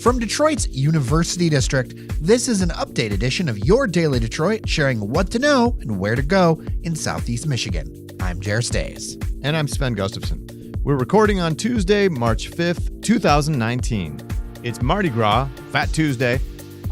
From Detroit's University District, this is an update edition of your Daily Detroit, sharing what to know and where to go in Southeast Michigan. I'm Jer Stays. And I'm Sven Gustafson. We're recording on Tuesday, March 5th, 2019. It's Mardi Gras, Fat Tuesday.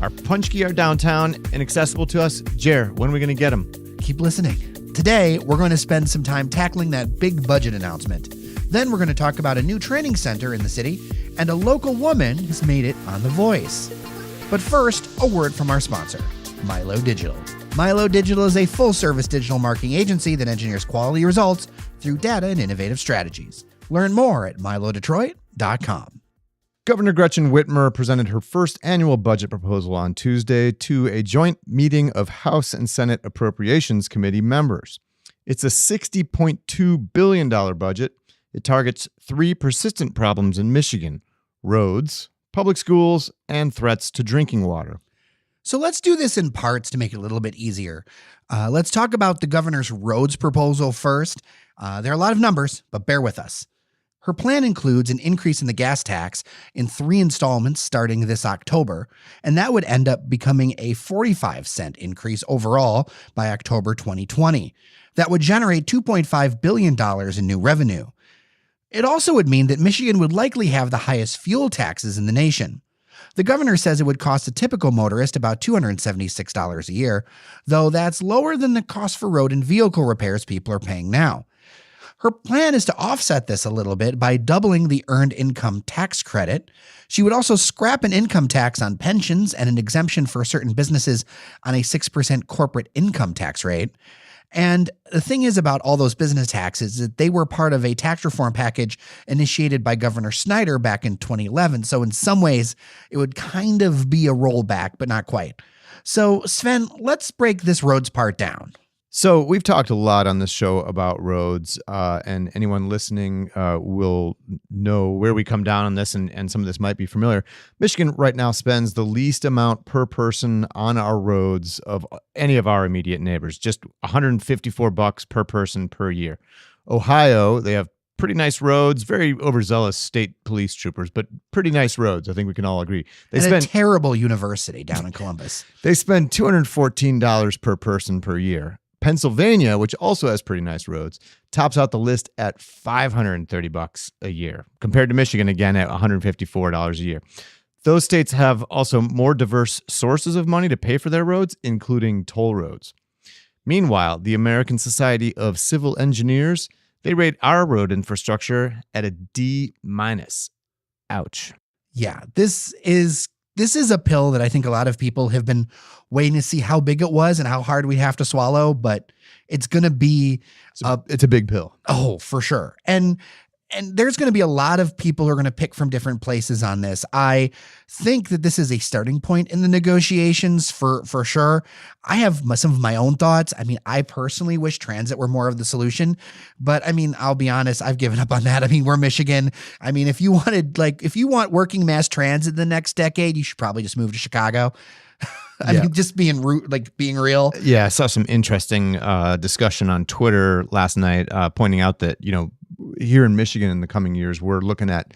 Our punchki are downtown and accessible to us. Jer, when are we going to get them? Keep listening. Today, we're going to spend some time tackling that big budget announcement. Then we're going to talk about a new training center in the city, and a local woman has made it on The Voice. But first, a word from our sponsor, Milo Digital. Milo Digital is a full-service digital marketing agency that engineers quality results through data and innovative strategies. Learn more at milodetroit.com. Governor Gretchen Whitmer presented her first annual budget proposal on Tuesday to a joint meeting of House and Senate Appropriations Committee members. It's a $60.2 billion budget. It targets three persistent problems in Michigan: roads, public schools, and threats to drinking water. So let's do this in parts to make it a little bit easier. Let's talk about the governor's roads proposal first. There are a lot of numbers, but bear with us. Her plan includes an increase in the gas tax in 3 installments starting this October, and that would end up becoming a 45-cent increase overall by October 2020. That would generate $2.5 billion in new revenue. It also would mean that Michigan would likely have the highest fuel taxes in the nation. The governor says it would cost a typical motorist about $276 a year, though that's lower than the cost for road and vehicle repairs people are paying now. Her plan is to offset this a little bit by doubling the earned income tax credit. She would also scrap an income tax on pensions and an exemption for certain businesses on a 6% corporate income tax rate. And the thing is about all those business taxes that they were part of a tax reform package initiated by Governor Snyder back in 2011. So in some ways, it would kind of be a rollback, but not quite. So Sven, let's break this roads part down. So we've talked a lot on this show about roads, and anyone listening will know where we come down on this, and some of this might be familiar. Michigan right now spends the least amount per person on our roads of any of our immediate neighbors, just $154 per person per year. Ohio, they have pretty nice roads, very overzealous state police troopers, but pretty nice roads. I think we can all agree. They spend a terrible university down in Columbus. They spend $214 per person per year. Pennsylvania, which also has pretty nice roads, tops out the list at $530 a year, compared to Michigan, again, at $154 a year. Those states have also more diverse sources of money to pay for their roads, including toll roads. Meanwhile, the American Society of Civil Engineers, they rate our road infrastructure at a D-. Ouch. Yeah, this is a pill that I think a lot of people have been waiting to see how big it was and how hard we'd have to swallow, but it's going to be... It's a big pill. Oh, for sure. And there's going to be a lot of people who are going to pick from different places on this. I think that this is a starting point in the negotiations for sure. I have some of my own thoughts. I mean, I personally wish transit were more of the solution, but I mean, I'll be honest, I've given up on that. I mean, we're Michigan. I mean, if you want working mass transit the next decade, you should probably just move to Chicago. I mean, just being real. Yeah, I saw some interesting discussion on Twitter last night, pointing out that, here in Michigan in the coming years, we're looking at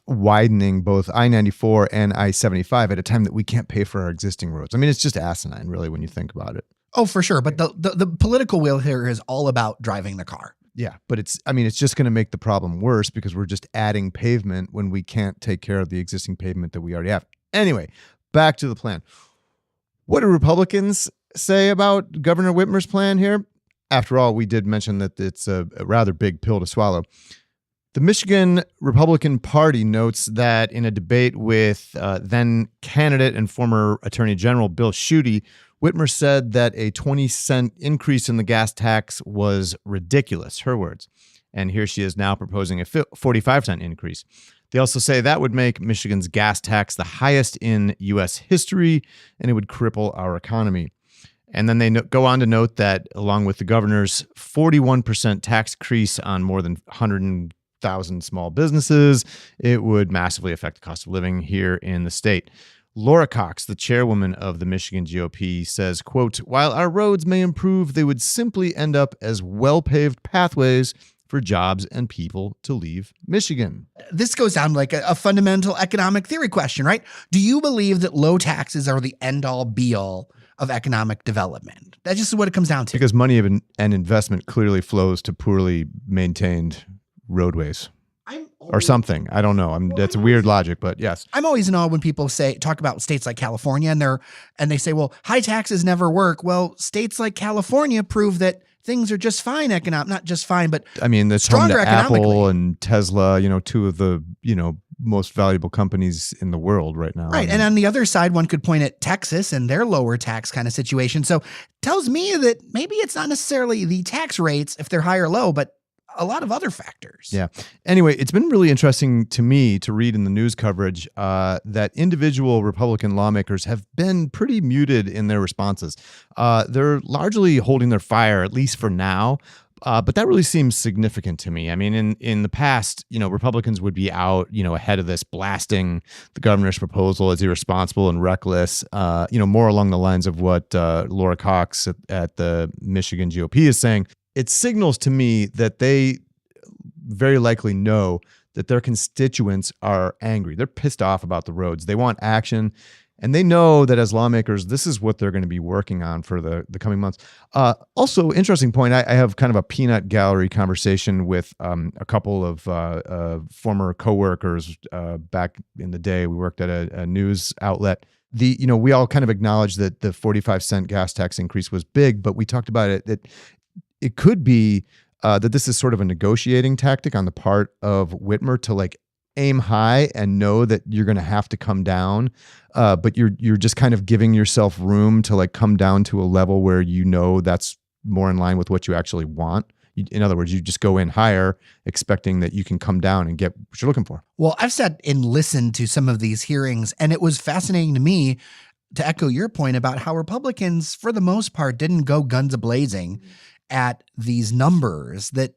widening both I-94 and I-75 at a time that we can't pay for our existing roads. I mean, it's just asinine, really, when you think about it. Oh, for sure. But the political will here is all about driving the car. Yeah, but it's just going to make the problem worse because we're just adding pavement when we can't take care of the existing pavement that we already have. Anyway, back to the plan. What do Republicans say about Governor Whitmer's plan here? After all, we did mention that it's a rather big pill to swallow. The Michigan Republican Party notes that in a debate with then candidate and former Attorney General Bill Schuette, Whitmer said that a 20-cent increase in the gas tax was ridiculous, her words. And here she is now proposing a 45-cent increase. They also say that would make Michigan's gas tax the highest in U.S. history, and it would cripple our economy. And then they go on to note that along with the governor's 41% tax increase on more than 100,000 small businesses, it would massively affect the cost of living here in the state. Laura Cox, the chairwoman of the Michigan GOP, says, quote, "While our roads may improve, they would simply end up as well-paved pathways for jobs and people to leave Michigan. This goes down like a fundamental economic theory question, right? Do you believe that low taxes are the end-all be-all of economic development? That's just what it comes down to. Because money and investment clearly flows to poorly maintained roadways. Or something. I don't know. That's a weird logic, but yes. I'm always in awe when people talk about states like California and they say, well, high taxes never work. Well, states like California prove that things are just fine not just fine, but I mean, that's home to Apple and Tesla, two of the, most valuable companies in the world right now. Right. And on the other side, one could point at Texas and their lower tax kind of situation. So tells me that maybe it's not necessarily the tax rates if they're high or low, but a lot of other factors. Yeah. Anyway, it's been really interesting to me to read in the news coverage that individual Republican lawmakers have been pretty muted in their responses. They're largely holding their fire, at least for now. But that really seems significant to me. I mean, in the past, Republicans would be out, ahead of this, blasting the governor's proposal as irresponsible and reckless, more along the lines of what Laura Cox at the Michigan GOP is saying. It signals to me that they very likely know that their constituents are angry. They're pissed off about the roads. They want action. And they know that as lawmakers, this is what they're going to be working on for the coming months. Also, interesting point, I have kind of a peanut gallery conversation with a couple of former coworkers back in the day. We worked at a news outlet. We all kind of acknowledged that the 45-cent gas tax increase was big, but we talked about it that it could be that this is sort of a negotiating tactic on the part of Whitmer to aim high and know that you're going to have to come down, but you're just kind of giving yourself room to come down to a level where that's more in line with what you actually want. In other words, you just go in higher, expecting that you can come down and get what you're looking for. Well, I've sat and listened to some of these hearings, and it was fascinating to me to echo your point about how Republicans, for the most part, didn't go guns a-blazing at these numbers. That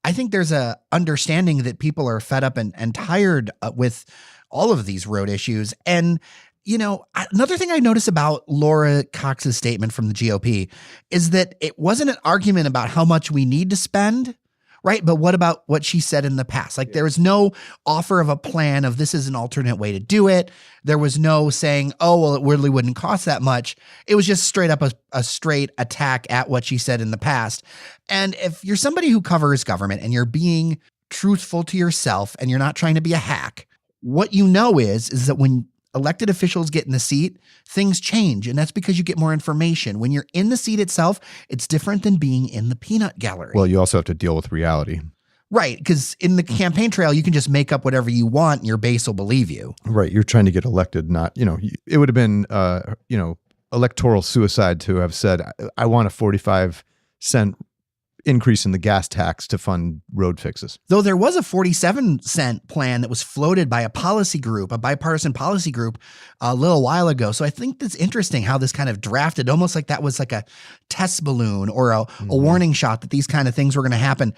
I think there's a understanding that people are fed up and tired with all of these road issues. And, another thing I noticed about Laura Cox's statement from the GOP is that it wasn't an argument about how much we need to spend, right? But what about what she said in the past? There was no offer of a plan of this is an alternate way to do it. There was no saying, oh, well, it really wouldn't cost that much. It was just straight up a straight attack at what she said in the past. And if you're somebody who covers government and you're being truthful to yourself and you're not trying to be a hack, what you know is that when elected officials get in the seat, things change. And that's because you get more information. When you're in the seat itself, it's different than being in the peanut gallery. Well, you also have to deal with reality. Right, because in the campaign trail, you can just make up whatever you want and your base will believe you. Right, you're trying to get elected, not, it would have been, electoral suicide to have said, I want a 45-cent increase in the gas tax to fund road fixes. Though there was a 47-cent plan that was floated by a bipartisan policy group a little while ago. So I think that's interesting how this kind of drafted, almost like that was like a test balloon or a warning shot that these kind of things were going to happen.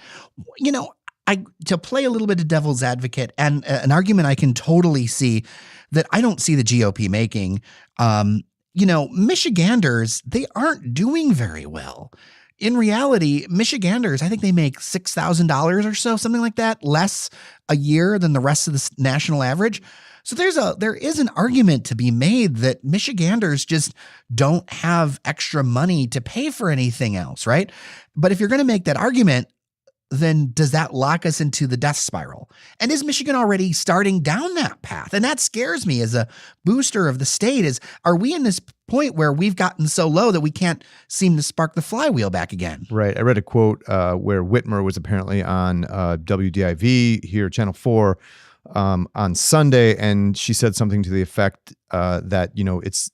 To play a little bit of devil's advocate, and an argument I can totally see that I don't see the GOP making, Michiganders, they aren't doing very well. In reality, Michiganders, I think they make $6,000 or so, something like that, less a year than the rest of the national average. So there is an argument to be made that Michiganders just don't have extra money to pay for anything else, right? But if you're going to make that argument, then does that lock us into the death spiral? And is Michigan already starting down that path? And that scares me as a booster of the state. Are we in this point where we've gotten so low that we can't seem to spark the flywheel back again? Right. I read a quote where Whitmer was apparently on WDIV here, Channel 4, on Sunday, and she said something to the effect that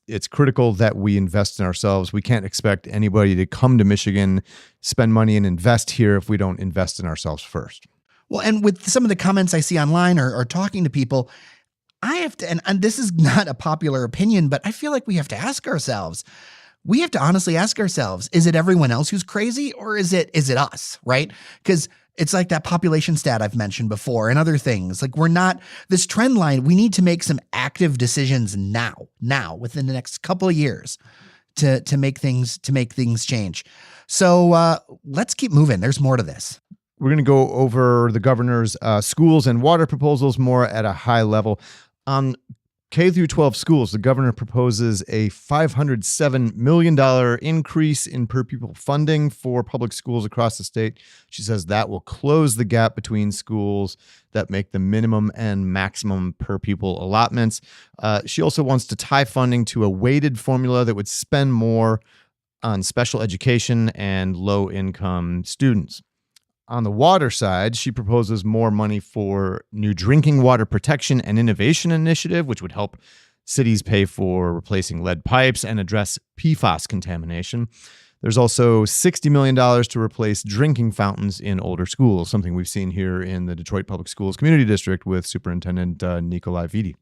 it's critical that we invest in ourselves. We can't expect anybody to come to Michigan, spend money, and invest here if we don't invest in ourselves first. Well, and with some of the comments I see online or talking to people, I have to, and this is not a popular opinion, but I feel like we have to ask ourselves. We have to honestly ask ourselves: is it everyone else who's crazy, or is it us? Right? Because it's like that population stat I've mentioned before and other things. We're not this trend line. We need to make some active decisions now, within the next couple of years to make things change. So let's keep moving. There's more to this. We're going to go over the governor's schools and water proposals more at a high level. On K through 12 schools, the governor proposes a $507 million increase in per pupil funding for public schools across the state. She says that will close the gap between schools that make the minimum and maximum per pupil allotments. She also wants to tie funding to a weighted formula that would spend more on special education and low-income students. On the water side, she proposes more money for new drinking water protection and innovation initiative, which would help cities pay for replacing lead pipes and address PFAS contamination. There's also $60 million to replace drinking fountains in older schools, something we've seen here in the Detroit Public Schools Community District with Superintendent Nikolai Vitti.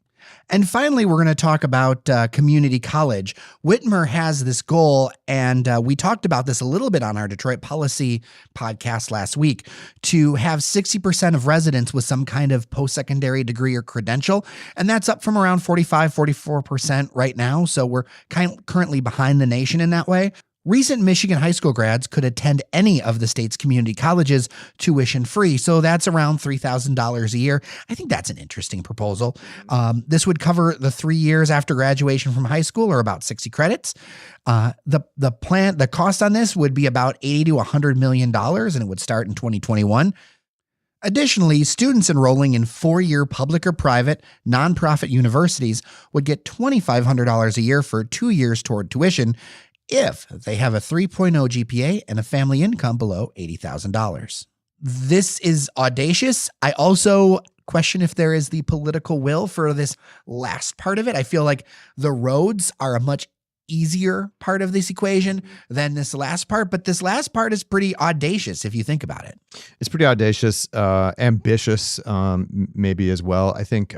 And finally, we're going to talk about community college. Whitmer has this goal, and we talked about this a little bit on our Detroit Policy podcast last week, to have 60% of residents with some kind of post-secondary degree or credential. And that's up from around 44% right now. So we're currently behind the nation in that way. Recent Michigan high school grads could attend any of the state's community colleges tuition-free, so that's around $3,000 a year. I think that's an interesting proposal. This would cover the 3 years after graduation from high school, or about 60 credits. The cost on this would be about $80 to $100 million, and it would start in 2021. Additionally, students enrolling in 4-year public or private nonprofit universities would get $2,500 a year for 2 years toward tuition, if they have a 3.0 GPA and a family income below $80,000. This is audacious. I also question if there is the political will for this last part of it. I feel like the roads are a much easier part of this equation than this last part, but this last part is pretty audacious if you think about it. It's pretty audacious, ambitious, maybe as well. I think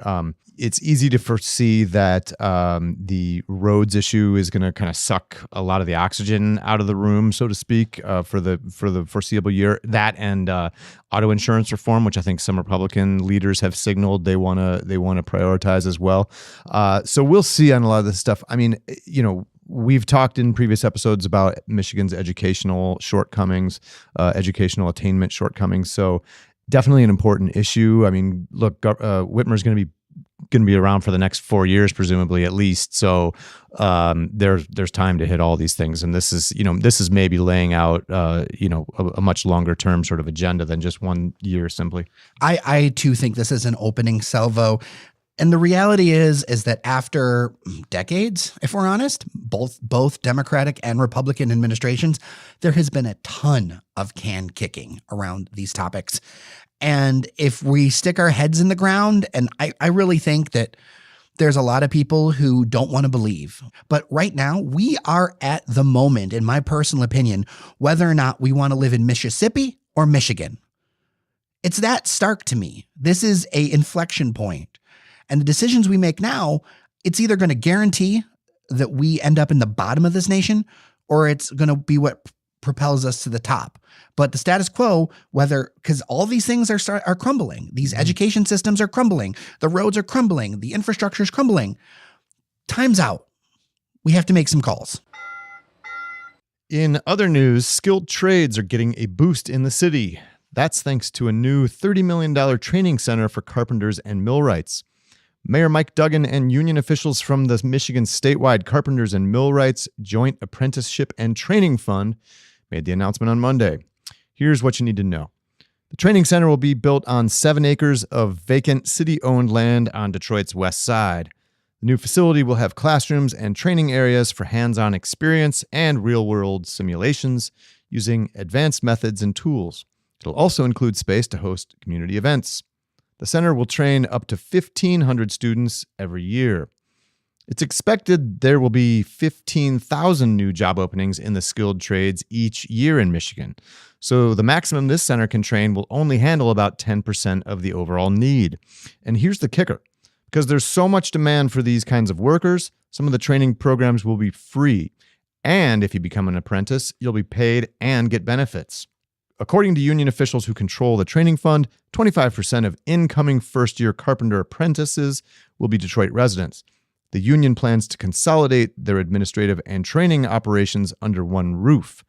it's easy to foresee that the roads issue is going to kind of suck a lot of the oxygen out of the room, so to speak, for the foreseeable year. That and auto insurance reform, which I think some Republican leaders have signaled they want to prioritize as well. So we'll see on a lot of this stuff. I mean, we've talked in previous episodes about Michigan's educational shortcomings, educational attainment shortcomings. So definitely an important issue. I mean, look, Whitmer's going to be around for the next 4 years, presumably at least. So there's time to hit all these things, and this is maybe laying out a much longer term sort of agenda than just 1 year simply. I too think this is an opening salvo. And the reality is that after decades, if we're honest, both Democratic and Republican administrations, there has been a ton of can kicking around these topics. And if we stick our heads in the ground, and I really think that there's a lot of people who don't want to believe, but right now we are at the moment, in my personal opinion, whether or not we want to live in Mississippi or Michigan. It's that stark to me. This is an inflection point. And the decisions we make now, it's either going to guarantee that we end up in the bottom of this nation, or it's going to be what propels us to the top. But the status quo, because all these things are crumbling. These education systems are crumbling. The roads are crumbling. The infrastructure is crumbling. Time's out. We have to make some calls. In other news, skilled trades are getting a boost in the city. That's thanks to a new $30 million training center for carpenters and millwrights. Mayor Mike Duggan and union officials from the Michigan statewide Carpenters and Millwrights Joint Apprenticeship and Training Fund made the announcement on Monday. Here's what you need to know. The training center will be built on 7 acres of vacant city-owned land on Detroit's west side. The new facility will have classrooms and training areas for hands-on experience and real-world simulations using advanced methods and tools. It'll also include space to host community events. The center will train up to 1,500 students every year. It's expected there will be 15,000 new job openings in the skilled trades each year in Michigan. So the maximum this center can train will only handle about 10% of the overall need. And here's the kicker. Because there's so much demand for these kinds of workers, some of the training programs will be free. And if you become an apprentice, you'll be paid and get benefits. According to union officials who control the training fund, 25% of incoming first-year carpenter apprentices will be Detroit residents. The union plans to consolidate their administrative and training operations under one roof.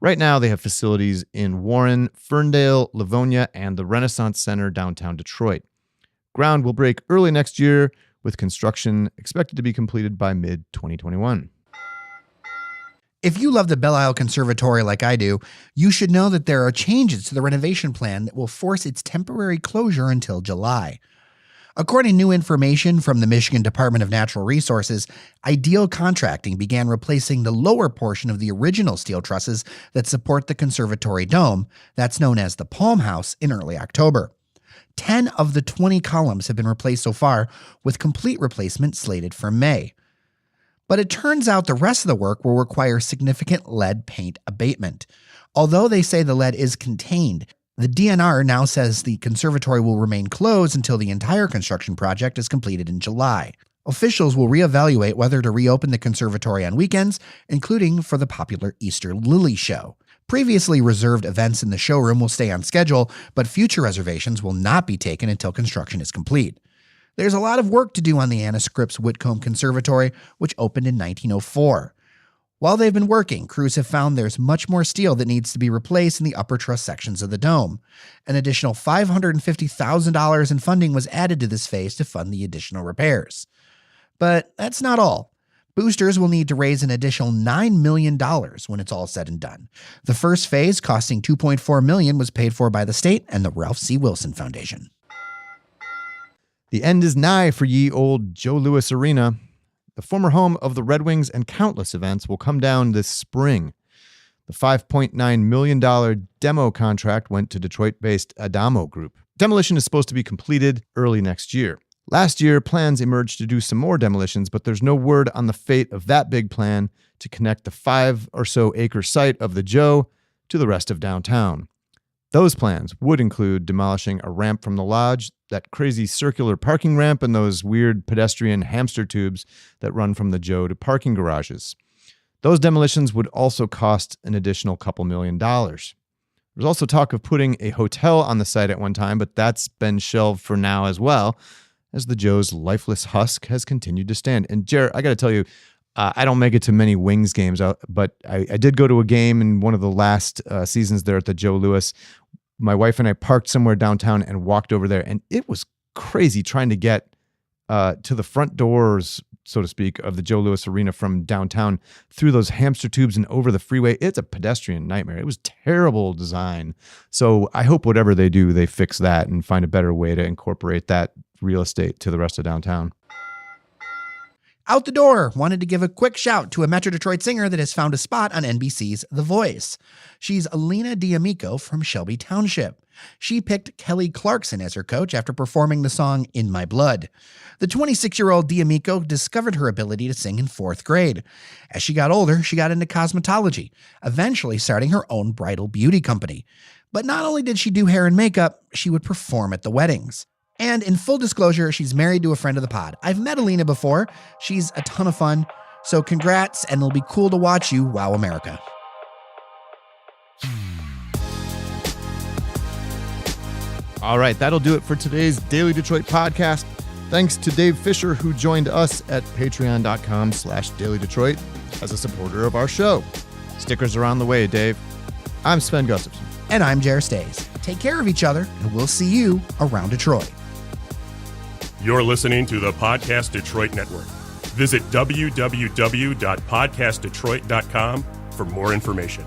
Right now, they have facilities in Warren, Ferndale, Livonia, and the Renaissance Center downtown Detroit. Ground will break early next year, with construction expected to be completed by mid-2021. If you love the Belle Isle Conservatory like I do, you should know that there are changes to the renovation plan that will force its temporary closure until July. According to new information from the Michigan Department of Natural Resources, Ideal Contracting began replacing the lower portion of the original steel trusses that support the conservatory dome, that's known as the Palm House, in early October. 10 of the 20 columns have been replaced so far, with complete replacement slated for May. But it turns out the rest of the work will require significant lead paint abatement. Although they say the lead is contained, the DNR now says the conservatory will remain closed until the entire construction project is completed in July. Officials will reevaluate whether to reopen the conservatory on weekends, including for the popular Easter Lily Show. Previously reserved events in the showroom will stay on schedule, but future reservations will not be taken until construction is complete. There's a lot of work to do on the Anna Scripps Whitcomb Conservatory, which opened in 1904. While they've been working, crews have found there's much more steel that needs to be replaced in the upper truss sections of the dome. An additional $550,000 in funding was added to this phase to fund the additional repairs. But that's not all. Boosters will need to raise an additional $9 million when it's all said and done. The first phase, costing $2.4 million, was paid for by the state and the Ralph C. Wilson Foundation. The end is nigh for ye old Joe Louis Arena. The former home of the Red Wings and countless events will come down this spring. The $5.9 million demo contract went to Detroit-based Adamo Group. Demolition is supposed to be completed early next year. Last year, plans emerged to do some more demolitions, but there's no word on the fate of that big plan to connect the 5 or so acre site of the Joe to the rest of downtown. Those plans would include demolishing a ramp from the lodge, that crazy circular parking ramp, and those weird pedestrian hamster tubes that run from the Joe to parking garages. Those demolitions would also cost an additional couple $1 million. There's also talk of putting a hotel on the site at one time, but that's been shelved for now as well, as the Joe's lifeless husk has continued to stand. And Jared, I got to tell you, I don't make it to many Wings games, but I did go to a game in one of the last seasons there at the Joe Louis. My wife and I parked somewhere downtown and walked over there, and it was crazy trying to get to the front doors, so to speak, of the Joe Louis Arena from downtown through those hamster tubes and over the freeway. It's a pedestrian nightmare. It was terrible design. So I hope whatever they do, they fix that and find a better way to incorporate that real estate to the rest of downtown. Out the door, wanted to give a quick shout to a Metro Detroit singer that has found a spot on NBC's The Voice. She's Alina D'Amico from Shelby Township. She picked Kelly Clarkson as her coach after performing the song In My Blood. The 26-year-old D'Amico discovered her ability to sing in 4th grade. As she got older, she got into cosmetology, eventually starting her own bridal beauty company. But not only did she do hair and makeup, she would perform at the weddings. And in full disclosure, she's married to a friend of the pod. I've met Alina before. She's a ton of fun. So congrats, and it'll be cool to watch you wow America. All right, that'll do it for today's Daily Detroit podcast. Thanks to Dave Fisher, who joined us at patreon.com/dailydetroit as a supporter of our show. Stickers are on the way, Dave. I'm Sven Gustafson. And I'm Jer Stays. Take care of each other, and we'll see you around Detroit. You're listening to the Podcast Detroit Network. Visit www.podcastdetroit.com for more information.